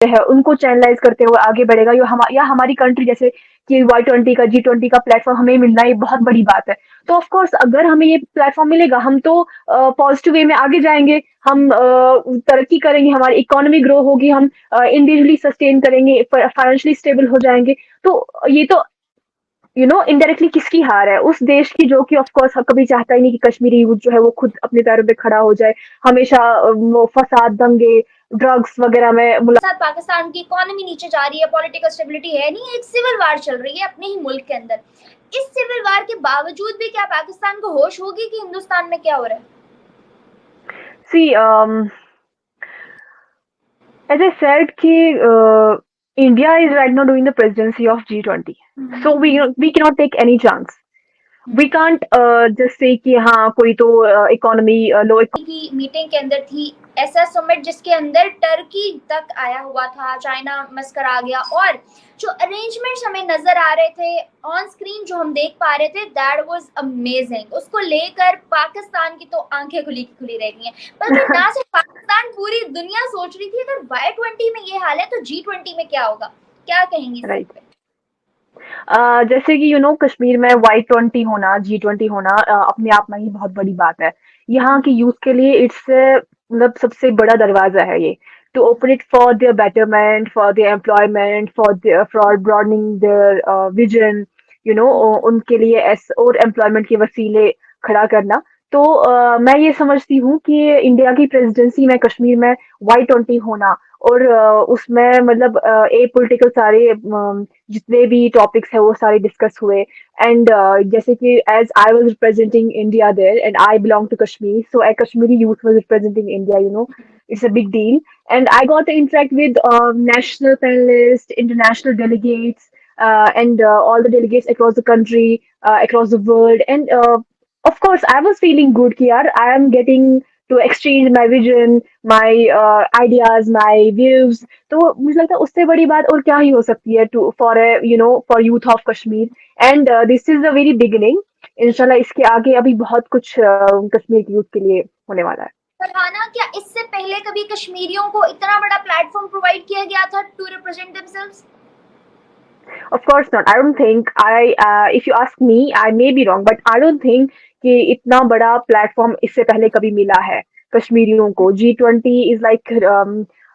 है उनको चैनलाइज करते हुए आगे बढ़ेगा, या हमारी कंट्री जैसे कि Y20 का G20 का प्लेटफॉर्म हमें मिलना ये बहुत बड़ी बात है। तो ऑफ कोर्स अगर हमें ये प्लेटफॉर्म मिलेगा हम तो पॉजिटिव वे में आगे जाएंगे, हम तरक्की करेंगे, हमारी इकोनॉमी ग्रो होगी, हम इंडिविजुअली सस्टेन करेंगे, फाइनेंशियली स्टेबल हो जाएंगे। तो ये तो इनडायरेक्टली किसकी हार है? उस देश की जो कि ऑफ कोर्स कभी चाहता ही नहीं कि कश्मीरी यूथ जो है वो खुद अपने पैरों पे खड़ा हो जाए। हमेशा वो फसाद, दंगे, ड्रग्स वगैरह में साथ पाकिस्तान की इकोनॉमी नीचे जा रही है, पॉलिटिकल स्टेबिलिटी है नहीं, एक सिविल वार चल रही है अपने ही मुल्क के अंदर। इस सिविल वार के बावजूद भी क्या पाकिस्तान को होश होगी कि हिंदुस्तान में क्या हो रहा है? सी as I said कि India is right now doing the presidency of G20, so we cannot take any chance. We can't just say कि हाँ कोई तो इकोनॉमी लो। की मीटिंग के अंदर थी, ऐसा समिट जिसके अंदर टर्की तक आया हुआ था, चाइना मस्कर आ गया, और जो अरेंजमेंट्स हमें नजर आ रहे थे ऑन स्क्रीन, जो हम देख पा रहे थे, दैट वाज अमेजिंग। उसको लेकर पाकिस्तान की तो आंखें खुली की खुली रह गई हैं, बल्कि ना सिर्फ पाकिस्तान, पूरी दुनिया सोच रही थी अगर Y20 में ये हाल है तो G20 में क्या होगा। क्या कहेंगी इस राइट। पे? जैसे कि कश्मीर में Y20 होना, G20 होना अपने आप में ही बहुत बड़ी बात है। यहाँ की यूथ के लिए इट्स मतलब सबसे बड़ा दरवाजा है ये, to open it for their betterment, for their employment, for broadening their vision, उनके लिए और एम्प्लॉयमेंट के वसीले खड़ा करना। तो मैं ये समझती हूँ कि इंडिया की प्रेसिडेंसी में कश्मीर में Y20 होना, और उसमें मतलब ए पॉलिटिकल सारे जितने भी टॉपिक्स है वो सारे डिस्कस हुए। एंड जैसे कि as I was representing India there and I belong to Kashmir, so a Kashmiri youth was representing India, it's a big deal. And I got to interact with national panelists, international delegates, and all the delegates across the country, across the world. And of course I was feeling good कि यार I am getting to exchange my vision, my ideas, my views. तो मुझे लगता है उससे बड़ी बात और क्या ही हो सकती है too for youth of Kashmir. And this is the very beginning. इंशाल्लाह इसके आगे अभी बहुत कुछ कश्मीर के यूथ के लिए होने वाला है। फरहाना, क्या इससे पहले कभी कश्मीरियों को इतना बड़ा प्लेटफॉर्म प्रोवाइड किया गया था to represent themselves? Of course not. I don't think if you ask me, I may be wrong, but I don't think कि इतना बड़ा प्लेटफॉर्म इससे पहले कभी मिला है कश्मीरियों को। G20 is like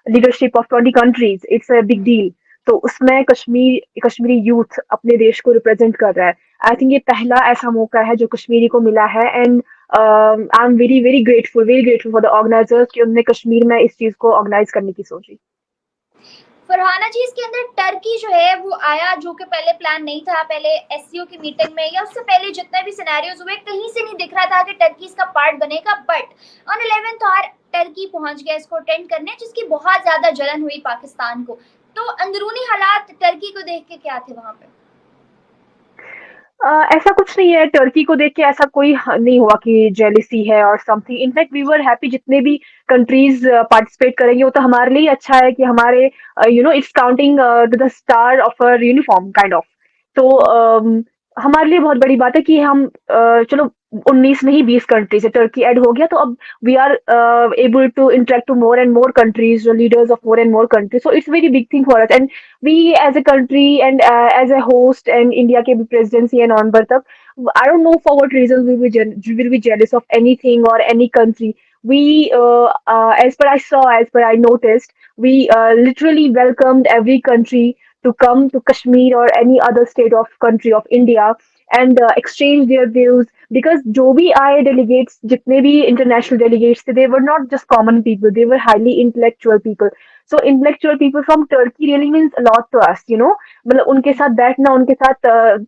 leadership of 20 countries, it's a big deal. तो उसमें कश्मीरी यूथ अपने देश को रिप्रेजेंट कर रहा है। आई थिंक ये पहला ऐसा मौका है जो कश्मीरी को मिला है। And I am very grateful for the organisers कि उन्होंने कश्मीर में इस चीज को ऑर्गेनाइज करने की सोची। फरहाना जी, इसके अंदर टर्की जो है वो आया, जो कि पहले प्लान नहीं था। पहले एससीओ की मीटिंग में या उससे पहले जितने भी सिनेरियोज हुए, कहीं से नहीं दिख रहा था कि टर्की इसका पार्ट बनेगा, but on 11th our Turkey पहुंच गया इसको अटेंड करने, जिसकी बहुत ज्यादा जलन हुई पाकिस्तान को। तो अंदरूनी हालात टर्की को देख के क्या थे वहां पे? ऐसा कुछ नहीं है, टर्की को देख के ऐसा कोई नहीं हुआ कि जेलिसी है और something. In fact we were happy, जितने भी कंट्रीज पार्टिसिपेट करेंगे वो तो हमारे लिए अच्छा है कि हमारे it's counting to the star of a uniform kind of. तो हमारे लिए बहुत बड़ी बात है कि हम चलो 19 नहीं 20 कंट्री से टर्की ऐड हो गया, तो अब we are able to interact to more and more countries, leaders of more and more countries. So it's very big thing for us. And we as a country and as a host and India के भी presidency and on तक, I don't know for what reasons we will be jealous of anything or any country. We as per I noticed, we literally welcomed every country to come to Kashmir or any other state of country of India and exchange their views, because जो भी आए delegates, जितने भी international delegates थे, they were not just common people, they were highly intellectual people. So intellectual people from Turkey really means a lot to us, मतलब उनके साथ बैठना, उनके साथ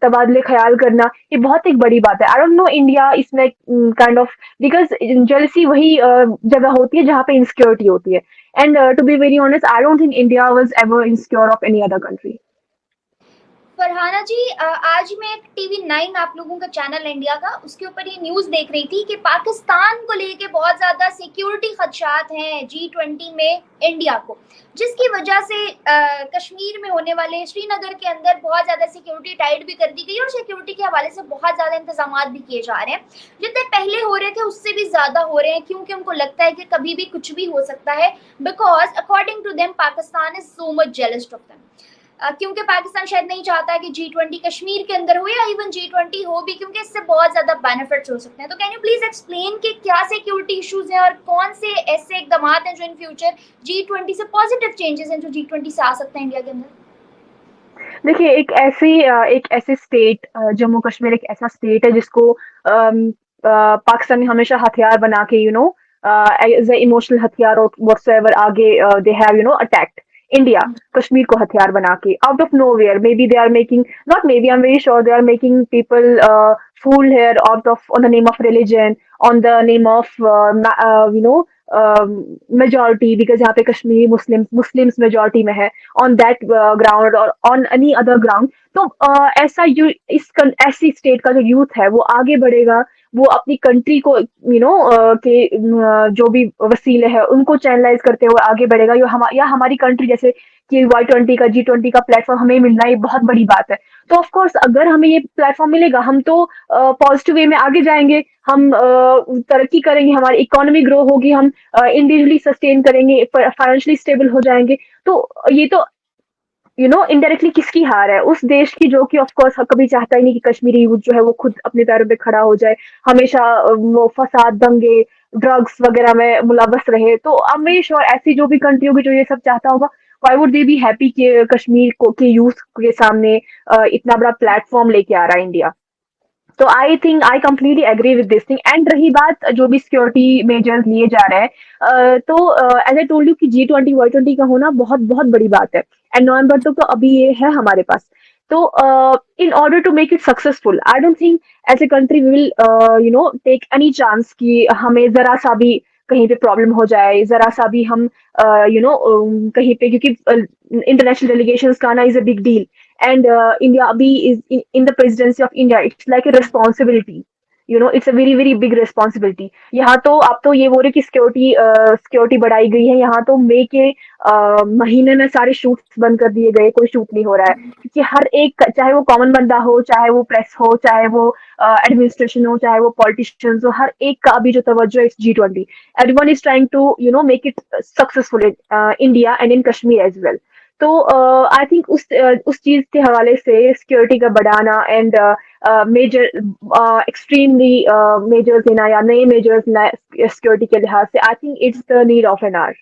तबादले ख्याल करना, ये बहुत एक बड़ी बात है। आई डोंट नो इंडिया इसमें काइंड ऑफ, बिकॉज जेलसी वही जगह होती है जहाँ पे इंसिक्योरिटी होती है। And to be very honest, I don't think India was ever insecure of any other country. Farhana ji, आज मैं एक टीवी 9 आप लोगों का चैनल इंडिया का, उसके ऊपर ये न्यूज देख रही थी कि पाकिस्तान को लेके बहुत ज्यादा सिक्योरिटी खदशात हैं G20 में इंडिया को, जिसकी वजह से कश्मीर में होने वाले, श्रीनगर के अंदर बहुत ज्यादा सिक्योरिटी टाइट भी कर दी गई और सिक्योरिटी के हवाले से बहुत ज्यादा इंतजाम भी किए जा रहे हैं। जितने पहले हो रहे थे उससे भी ज्यादा हो रहे हैं, क्योंकि उनको लगता है कि कभी भी कुछ भी हो सकता है, because according to them Pakistan is so much jealous of them. क्योंकि पाकिस्तान शायद नहीं चाहता है कि G20 कश्मीर के अंदर हो या इवन G20 हो भी, क्योंकि इससे बहुत ज्यादा बेनिफिट्स हो सकते हैं। तो कैन यू प्लीज एक्सप्लेन कि क्या सिक्योरिटी इश्यूज हैं और कौन से ऐसे इकदाम हैं जो इन फ्यूचर G20 से पॉजिटिव चेंजेस हैं जो G20 से आ सकते हैं इंडिया के अंदर? देखिए, एक ऐसी स्टेट, जम्मू कश्मीर एक ऐसा स्टेट है जिसको पाकिस्तान ने हमेशा हथियार बना के एज ए इमोशनल हथियार और व्हाट्सएवर आगे they have attacked India, Kashmir को हथियार बना के out of nowhere. Maybe they are making, not maybe, I am very sure they are making people fool here out of on the name of religion, on the name of majority, because यहाँ पे Kashmiri Muslims majority में है, on that ground और on any other ground. तो ऐसी state का जो youth है वो आगे बढ़ेगा, वो अपनी कंट्री को जो भी वसीले हैं उनको चैनलाइज करते हुए आगे बढ़ेगा। या हमारी कंट्री जैसे कि Y20 का G20 का प्लेटफॉर्म हमें मिलना, ये बहुत बड़ी बात है। तो ऑफ कोर्स अगर हमें ये प्लेटफॉर्म मिलेगा, हम तो पॉजिटिव वे में आगे जाएंगे, हम तरक्की करेंगे, हमारी इकोनॉमी ग्रो होगी, हम इंडिविजुअली सस्टेन करेंगे, फाइनेंशियली स्टेबल हो जाएंगे। तो ये तो इनडायरेक्टली किसकी हार है? उस देश की जो कि ऑफ कोर्स कभी चाहता ही नहीं कि कश्मीरी यूथ जो है वो खुद अपने पैरों पे खड़ा हो जाए, हमेशा वो फसाद, दंगे, ड्रग्स वगैरह में मुलव्वस रहे। तो आई एम वेरी श्योर ऐसी जो भी कंट्री होगी जो ये सब चाहता होगा, why would they be happy कि कश्मीर को के यूथ के सामने इतना बड़ा प्लेटफॉर्म लेके आ रहा है इंडिया। तो I think I completely agree with this thing. And रही बात जो भी सिक्योरिटी मेजर्स लिए जा रहे हैं, तो एज आई टोल्ड यू कि G20 Y20 का होना बहुत बहुत बड़ी बात है, एंड नवंबर तक तो अभी ये है हमारे पास। तो in order to make it successful, I don't think as a country we will take any chance कि हमें जरा सा भी कहीं पे प्रॉब्लम हो जाए, जरा सा भी हम कहीं पे, क्योंकि इंटरनेशनल डेलीगेशन का आना is a big deal, and India abhi is in the presidency of India, it's like a responsibility, it's a very very big responsibility। यहाँ तो आप तो ये बोल रहे कि सिक्योरिटी बढ़ाई गई है, यहाँ तो मई के महीने में सारे शूट्स बंद कर दिए गए, कोई शूट नहीं हो रहा है, क्योंकि हर एक, चाहे वो कॉमन बंदा हो, चाहे वो प्रेस हो, चाहे वो एडमिनिस्ट्रेशन हो, चाहे वो पॉलिटिशियंस हो, हर एक का अभी जो तवज्जो है G20, everyone is trying to make it successful in India and in Kashmir as well। तो आई थिंक उस चीज के हवाले से सिक्योरिटी का बढ़ाना एंड मेजर एक्सट्रीमली मेजर्स लेना या नए मेजर्स सिक्योरिटी के लिहाज से, I think it's the need of an hour.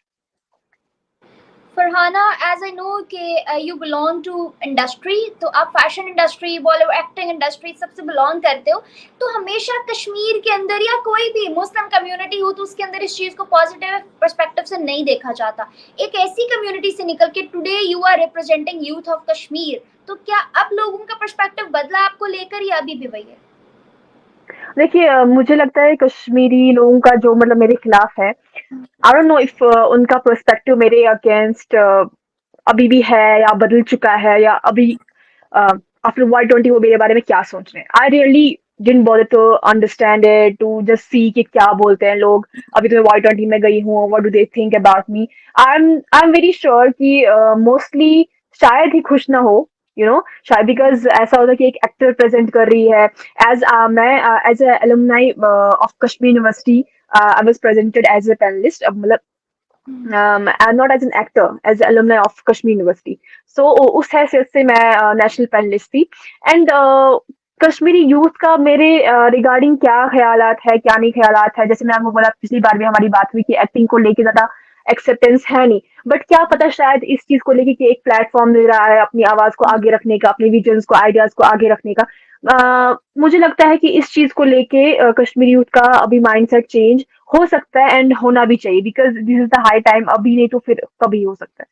Farhana, as I know कि यू बिलोंग टू इंडस्ट्री, तो आप fashion industry, Bollywood acting industry सबसे बिलोंग करते हो, तो हमेशा कश्मीर के अंदर या कोई भी मुस्लिम कम्युनिटी हो तो उसके अंदर इस चीज़ को पॉजिटिव पर्सपेक्टिव से नहीं देखा जाता। एक ऐसी कम्युनिटी से निकल के today you are representing youth of Kashmir, तो क्या अब लोगों का पर्सपेक्टिव बदला आपको लेकर या अभी भी वही है? देखिए, मुझे लगता है कश्मीरी लोगों का जो मतलब मेरे खिलाफ है, आई डोंट नो इफ उनका पर्सपेक्टिव मेरे अगेंस्ट अभी भी है या बदल चुका है, या अभी आफ्टर Y20 वो मेरे बारे में क्या सोच रहे हैं। I really didn't bother to understand it, to just see कि क्या बोलते हैं लोग। अभी तो मैं Y20 में गई हूँ, what do they think about me. I am very sure कि मोस्टली शायद ही खुश ना हो, शायद, बिकॉज ऐसा होता है कि एक एक्टर प्रेजेंट कर रही है। मैं as a alumni of Kashmir university, I was presented as a panellist, अब मतलब and not as an actor, as an alumni of Kashmir University। So उस हैसियत से मैं नेशनल पैनलिस्ट थी। एंड कश्मीरी यूथ का मेरे रिगार्डिंग क्या ख्यालात है, क्या नहीं ख्यालात है, जैसे मैं आपको बोला पिछली बार भी हमारी बात हुई कि एक्टिंग को लेके ज्यादा एक्सेप्टेंस है नहीं, बट क्या पता शायद इस चीज को लेके कि एक प्लेटफॉर्म दे रहा है अपनी आवाज को आगे रखने का, अपने विजन्स को, आइडियाज को आगे रखने का। मुझे लगता है कि इस चीज को लेके कश्मीरी यूथ का अभी माइंडसेट चेंज हो सकता है, एंड होना भी चाहिए, because this is the high time. अभी नहीं तो फिर कभी हो सकता है।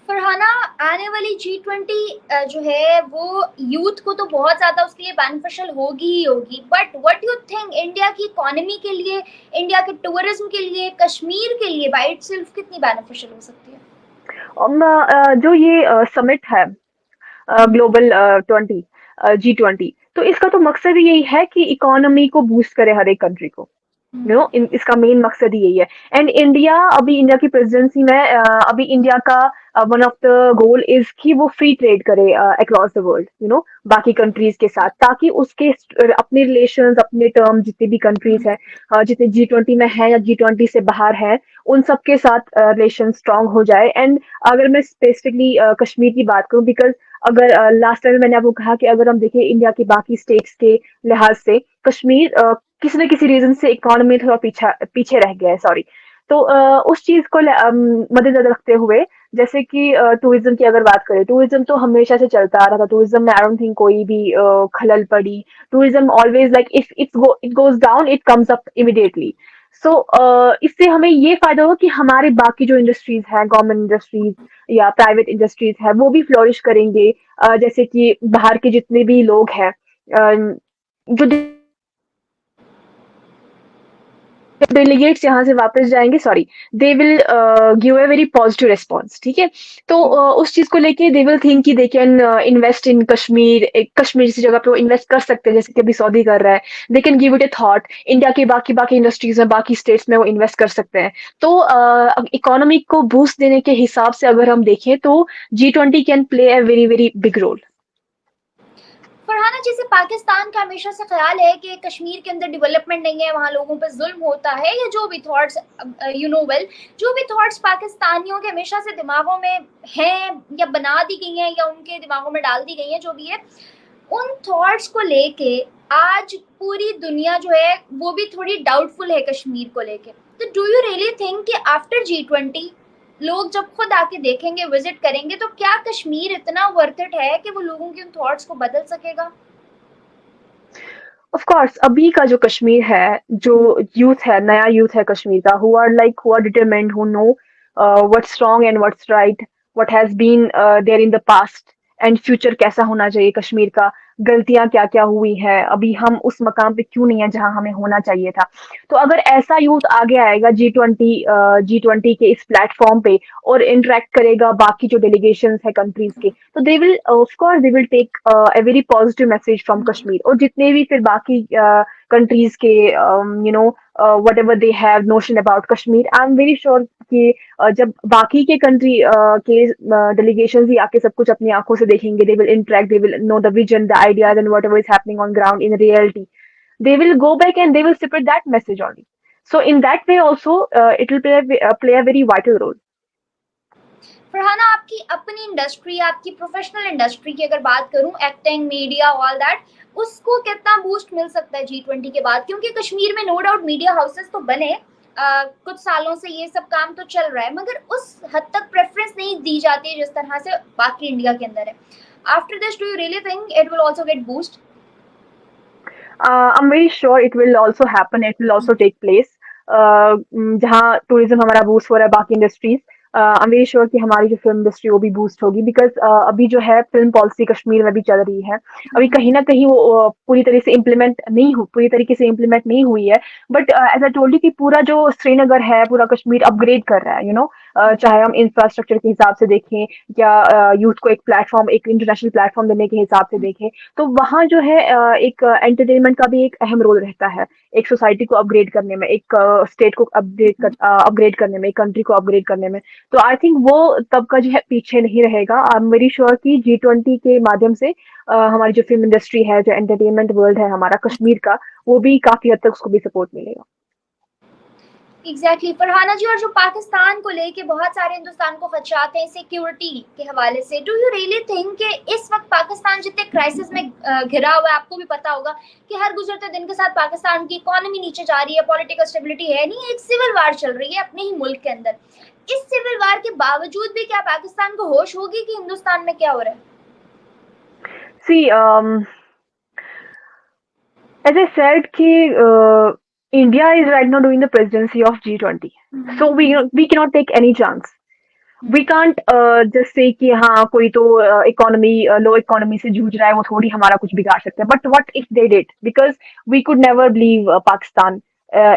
फरहाना, आने वाली G20 जो है वो यूथ को तो बहुत ज्यादा उसके लिए बेनिफिशियल होगी ही होगी, but what you think India की इकोनॉमी के लिए, इंडिया के टूरिज्म के लिए, कश्मीर के लिए बाय इटसेल्फ कितनी बेनिफिशियल हो सकती है? जो ये समिट है, ग्लोबल 20, G20। तो इसका तो मकसद ही यही है कि इकोनॉमी को बूस्ट करे हर एक कंट्री को। इसका मेन मकसद ही यही है। एंड इंडिया, अभी इंडिया की प्रेसिडेंसी में अभी इंडिया का one of the goal is कि वो फ्री ट्रेड करे अक्रॉस द वर्ल्ड, बाकी कंट्रीज के साथ, ताकि उसके अपने रिलेशंस, अपने टर्म, जितने भी कंट्रीज हैं, जितने G20 में हैं या G20 से बाहर हैं, उन सब के साथ रिलेशन स्ट्रांग हो जाए। एंड अगर मैं स्पेसिफिकली कश्मीर की बात करूं, बिकॉज अगर लास्ट टाइम मैंने आपको कहा कि अगर हम देखें इंडिया के बाकी स्टेट्स के लिहाज से, कश्मीर किसी न किसी रीजन से इकोनॉमी थोड़ा पीछे रह गया है, सॉरी। तो उस चीज को मद्देनजर रखते हुए, जैसे कि टूरिज्म की अगर बात करें, टूरिज्म तो हमेशा से चलता आ रहा था, टूरिज्म में आई डोंट थिंक कोई भी खलल पड़ी। Tourism always, like if it goes down, it comes up immediately. So इससे हमें ये फायदा होगा कि हमारे बाकी जो इंडस्ट्रीज हैं, गवर्नमेंट इंडस्ट्रीज या प्राइवेट इंडस्ट्रीज है, वो भी फ्लोरिश करेंगे। जैसे कि बाहर के जितने भी लोग हैं, जो डेलीगेट्स यहाँ से वापस जाएंगे, sorry, they will give a very positive response, ठीक है। तो उस चीज को लेके दे विल थिंक कि they can invest in Kashmir, एक कश्मीर जैसी जगह पे वो इन्वेस्ट कर सकते हैं, जैसे कि अभी सऊदी कर रहा है। They can give it A thought, India के बाकी बाकी इंडस्ट्रीज में, बाकी स्टेट्स में वो इन्वेस्ट कर सकते हैं। तो इकोनॉमी को बूस्ट देने के हिसाब से अगर हम देखें तो G20 can play a very very big role. Farhana, जैसे पाकिस्तान का हमेशा से ख्याल है कि कश्मीर के अंदर डेवलपमेंट नहीं है, वहाँ लोगों पर जुल्म होता है, या जो भी थॉट्स जो भी थॉट्स पाकिस्तानियों के हमेशा से दिमागों में हैं या बना दी गई हैं या उनके दिमागों में डाल दी गई हैं, जो भी है, उन थॉट्स को लेके आज पूरी दुनिया जो है वो भी थोड़ी डाउटफुल है कश्मीर को लेके। तो डू यू रियली थिंक कि आफ्टर G20 लोग जब खुद आके देखेंगे, विजिट करेंगे, तो क्या कश्मीर इतना वर्थ इट है कि वो लोगों के उन थॉट्स को बदल सकेगा? ऑफ कोर्स, अभी का जो कश्मीर है, जो यूथ है, नया यूथ है कश्मीर का, who are determined, who know what's wrong and what's right, what has been there in the past, and future कैसा होना चाहिए कश्मीर का, गलतियां क्या क्या हुई है, अभी हम उस मकाम पे क्यों नहीं है जहां हमें होना चाहिए था। तो अगर ऐसा यूथ आगे आएगा G20 के इस प्लेटफॉर्म पे और इंटरेक्ट करेगा बाकी जो डेलीगेशन है कंट्रीज के, तो they will of course they will take a very positive message from Kashmir. और जितने भी फिर बाकी कंट्रीज के whatever they have notion about Kashmir, I am very sure कि जब बाकी के कंट्री के डेलीगेशन ही आके सब कुछ अपनी आंखों से देखेंगे, they will interact, they will know the vision, the ideas and what ever is happening on ground in reality, they will go back and they will spread that message only. So in that way also, it will play a very vital role. Farhana, आपकी अपनी industry, आपकी professional industry की अगर बात करूं, acting, media, all that, उसको कितना boost मिल सकता है G20 के बाद? क्योंकि कश्मीर में नो डाउट मीडिया हाउसेस तो बने, कुछ सालों से ये सब काम तो चल रहा है, मगर उस हद तक प्रेफरेंस नहीं दी जाती है जिस तरह से बाकी इंडिया के अंदर है। After this, do you really think it will also get boost? I'm very sure it will also happen. It will also take place. जहाँ टूरिज्म हमारा बूस्ट हो रहा है, बाकी industries, I am very sure कि हमारी जो फिल्म इंडस्ट्री वो भी बूस्ट होगी, बिकॉज अभी जो है फिल्म पॉलिसी कश्मीर में भी चल रही है, अभी कहीं ना कहीं वो पूरी तरीके से इम्प्लीमेंट नहीं हुई है। But as I told you कि पूरा जो श्रीनगर है, पूरा कश्मीर अपग्रेड कर रहा है, चाहे हम इंफ्रास्ट्रक्चर के हिसाब से देखें या यूथ को एक प्लेटफॉर्म, एक इंटरनेशनल प्लेटफॉर्म देने के हिसाब से देखें, तो वहाँ जो है एक एंटरटेनमेंट का भी एक अहम रोल रहता है, एक सोसाइटी को अपग्रेड करने में, एक स्टेट को अपग्रेड करने में, एक कंट्री को अपग्रेड करने में। तो आई थिंक वो तबका जो है पीछे नहीं रहेगा। आई एम वेरी श्योर कि G20 के माध्यम से हमारी जो फिल्म इंडस्ट्री है, जो एंटरटेनमेंट वर्ल्ड है हमारा कश्मीर का, वो भी काफी हद तक उसको भी सपोर्ट मिलेगा। एग्जैक्टली फरहाना जी, और जो पाकिस्तान को लेके बहुत सारे हिंदुस्तान को खदशात हैं सिक्योरिटी के हवाले से, डू यू रियली थिंक कि इस वक्त पाकिस्तान जितने क्राइसिस में घिरा हुआ है, आपको भी पता होगा कि हर गुजरते दिन के साथ पाकिस्तान की इकोनॉमी नीचे जा रही है, पॉलिटिकल स्टेबिलिटी है नहीं, एक सिविल वार चल रही है अपने ही मुल्क के अंदर। इस सिविल वार के बावजूद भी क्या पाकिस्तान को होश होगी कि हिंदुस्तान में क्या हो रहा है? See, as I said, India is right now doing the presidency of G20, so we cannot take any chance. We can't just say कि हाँ कोई तो इकोनॉमी लो इकोनॉमी से जूझ रहा है, वो थोड़ी हमारा कुछ बिगाड़ सकते हैं. But what if they did? Because we could never leave Pakistan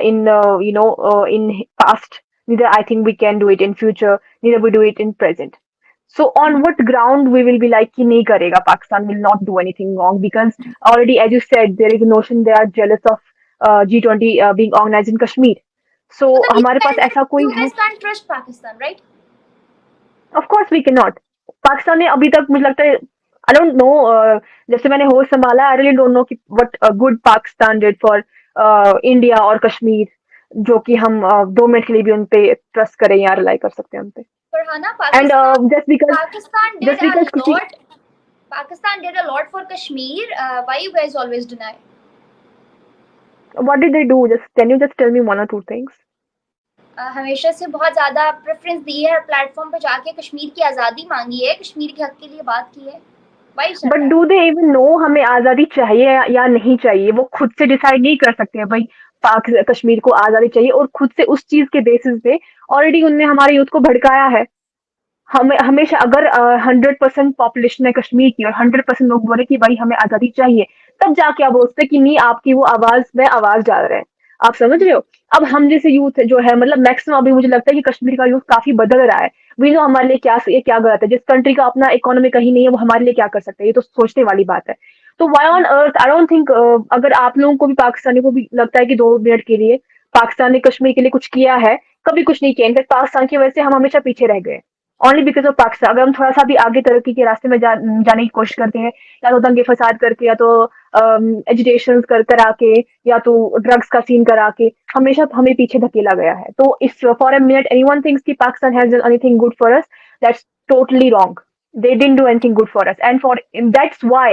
in past. Neither I think we can do it in future. Neither we do it in present. So on what ground we will be like कि नहीं करेगा, Pakistan will not do anything wrong, because already as you said there is a notion they are jealous of G20 being organized in Kashmir. So So the हमारे reason pass is that ऐसा कोई you है? guys can't trust Pakistan, right? Of course we cannot. Pakistan ने अभी तक मुझे लगता है, आई डोंट नो, जैसे मैंने होश संभाला, आई रियली डोंट नो कि what good Pakistan did for India और कश्मीर, जो कि हम 2 मिनट के लिए भी उन पे ट्रस्ट करें या रिलाई कर सकते हैं उन पे. Farhana, and Pakistan did just a because कुछ, lot. Pakistan did a lot for Kashmir. Why you guys always deny? What did they do, just can you just tell me one or two things? हमेशा से बहुत ज़्यादा preference दी है, platform पे जाके कश्मीर की आज़ादी मांगी है, कश्मीर के हक के लिए बात की है. Why you said but that? Do they even know हमें आजादी चाहिए या नहीं चाहिए? वो खुद से डिसाइड नहीं कर सकते हैं भाई पाक कश्मीर को आजादी चाहिए, और खुद से उस चीज के बेसिस पे ऑलरेडी उनने हमारे यूथ को भड़काया है. हमें हमेशा अगर 100% पॉपुलेशन है कश्मीर की और 100% लोग बोले कि भाई हमें आजादी चाहिए, तब जाके आप बोलते कि नहीं आपकी वो आवाज में आवाज डाल रहे हैं. आप समझ रहे हो? अब हम जैसे यूथ जो है, मतलब मैक्सिमम अभी मुझे लगता है कि कश्मीर का यूथ काफी बदल रहा है. वी नो हमारे लिए क्या सही है क्या गलत है. जिस कंट्री का अपना इकोनॉमी कहीं नहीं है वो हमारे लिए क्या कर सकता है, ये तो सोचने वाली बात है. तो why on earth I don't think, अगर आप लोगों को भी पाकिस्तानी को भी लगता है कि 2 मिनट के लिए पाकिस्तान ने कश्मीर के लिए कुछ किया है, कभी कुछ नहीं किया. इनफैक्ट पाकिस्तान की वजह से हम हमेशा पीछे रह गए, ओनली बिकॉज ऑफ पाकिस्तान. अगर हम थोड़ा सा भी आगे तरक्की के रास्ते में जाने की कोशिश करते हैं, या तो दंगे फसाद करके, या तो एजुटेशन कर करा के, या तो ड्रग्स का सीन करा के, हमेशा हमें पीछे धकेला गया है. तो if for a minute anyone thinks कि Pakistan has done anything good for us, that's totally wrong. They didn't do anything good for us, and that's why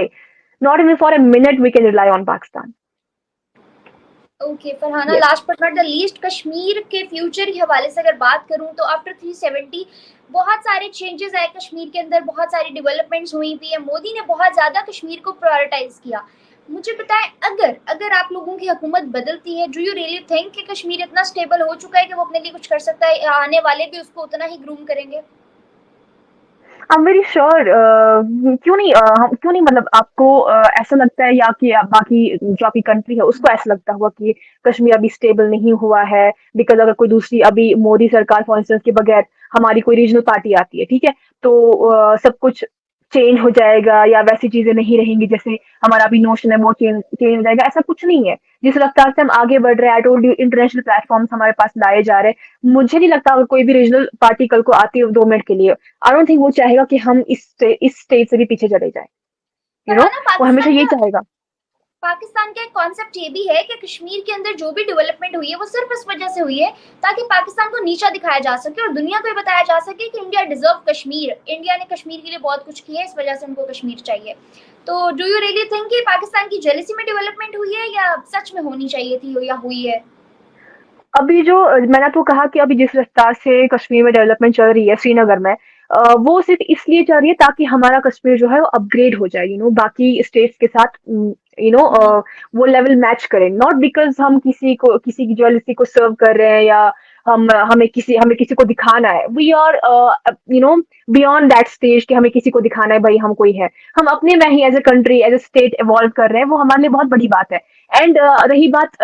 not even for a minute we can rely on Pakistan. Okay Farhana, Yes. Last but not the least, Kashmir के future के हवाले से अगर बात करूं तो after 370 बहुत सारे चेंजेस आए कश्मीर के अंदर, बहुत सारी डेवलपमेंट्स हुई. पीएम मोदी ने बहुत ज़्यादा कश्मीर को प्रायोरिटाइज किया. मुझे बताएं, अगर अगर आप लोगों की हुकूमत बदलती है, डू यू रियली थिंक कि कश्मीर इतना स्टेबल हो चुका है कि वो अपने लिए कुछ कर सकता है, आने वाले भी उसको उतना ही ग्रूम करेंगे? I'm very sure. क्यों नहीं, क्यों नहीं, मतलब आपको ऐसा लगता है, या कि बाकी जो आपकी कंट्री है उसको ऐसा लगता हुआ कि कश्मीर अभी स्टेबल नहीं हुआ है, बिकॉज अगर कोई दूसरी अभी मोदी सरकार फॉर इंस्टेंस के बगैर हमारी कोई रीजनल पार्टी आती है, ठीक है, तो सब कुछ चेंज हो जाएगा या वैसी चीजें नहीं रहेंगी जैसे हमारा अभी नोशन है वो चेंज चेंज हो जाएगा? ऐसा कुछ नहीं है. जिस रफ्तार से हम आगे बढ़ रहे हैं, आई टोल्ड यू, इंटरनेशनल प्लेटफॉर्म्स हमारे पास लाए जा रहे हैं. मुझे नहीं लगता अगर कोई भी रीजनल पार्टी कल को आती है 2 मिनट के लिए, आई डोंट थिंक वो चाहेगा कि हम इस स्टेज से भी पीछे चले जाए. फरहाना, वो हमेशा यही चाहेगा. पाकिस्तान का एक कॉन्सेप्ट ये भी है कि कश्मीर के अंदर जो भी डेवलपमेंट हुई है वो सिर्फ इस वजह से हुई है ताकि पाकिस्तान को नीचा दिखाया जा सके और दुनिया को ये बताया जा सके कि इंडिया डिजर्व कश्मीर, इंडिया ने कश्मीर के लिए बहुत कुछ किया है, इस वजह से उनको कश्मीर चाहिए. तो डू यू रियली थिंक कि पाकिस्तान की जेलसी में डेवलपमेंट हुई है या सच में होनी चाहिए थी या हुई है? अभी जो मैंने आपको कहा कि अभी जिस रफ्तार से कश्मीर में डेवलपमेंट चल रही है श्रीनगर में, वो सिर्फ इसलिए चल रही है ताकि हमारा कश्मीर जो है वो अपग्रेड हो जाए, बाकी स्टेट्स के साथ, वो लेवल मैच करें. नॉट बिकॉज हम किसी की ज्वेलरी को सर्व कर रहे हैं, या हमें किसी को दिखाना है. We are beyond that stage कि हमें किसी को दिखाना है भाई हम कोई है. हम अपने में ही as a country as a state evolve कर रहे हैं, वो हमारे लिए बहुत बड़ी बात है. एंड रही बात